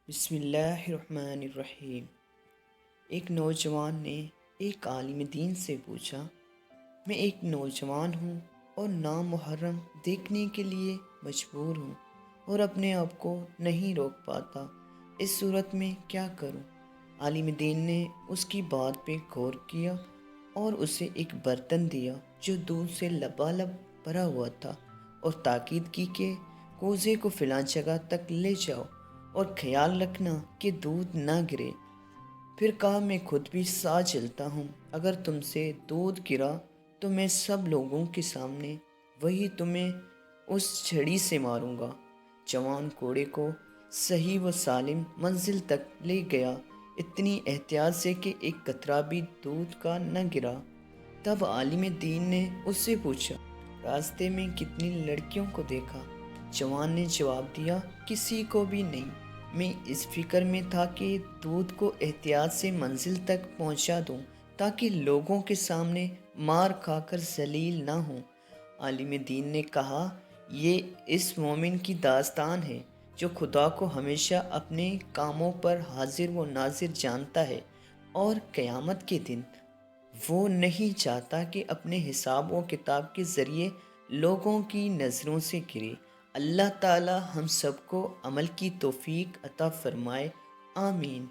بسم اللہ الرحمن الرحیم۔ ایک نوجوان نے ایک عالم دین سے پوچھا، میں ایک نوجوان ہوں اور نامحرم دیکھنے کے لیے مجبور ہوں اور اپنے آپ کو نہیں روک پاتا، اس صورت میں کیا کروں؟ عالم دین نے اس کی بات پہ غور کیا اور اسے ایک برتن دیا جو دودھ سے لبالب بھرا ہوا تھا اور تاکید کی کہ کوزے کو فلاں جگہ تک لے جاؤ اور خیال رکھنا کہ دودھ نہ گرے۔ پھر کہا، میں خود بھی ساتھ چلتا ہوں، اگر تم سے دودھ گرا تو میں سب لوگوں کے سامنے وہی تمہیں اس چھڑی سے ماروں گا۔ جوان کوڑے کو صحیح و سالم منزل تک لے گیا، اتنی احتیاط سے کہ ایک قطرہ بھی دودھ کا نہ گرا۔ تب عالم دین نے اس سے پوچھا، راستے میں کتنی لڑکیوں کو دیکھا؟ جوان نے جواب دیا، کسی کو بھی نہیں، میں اس فکر میں تھا کہ دودھ کو احتیاط سے منزل تک پہنچا دوں تاکہ لوگوں کے سامنے مار کھا کر ذلیل نہ ہوں۔ عالم دین نے کہا، یہ اس مومن کی داستان ہے جو خدا کو ہمیشہ اپنے کاموں پر حاضر و ناظر جانتا ہے اور قیامت کے دن وہ نہیں چاہتا کہ اپنے حساب و کتاب کے ذریعے لوگوں کی نظروں سے گرے۔ اللہ تعالی ہم سب کو عمل کی توفیق عطا فرمائے، آمین۔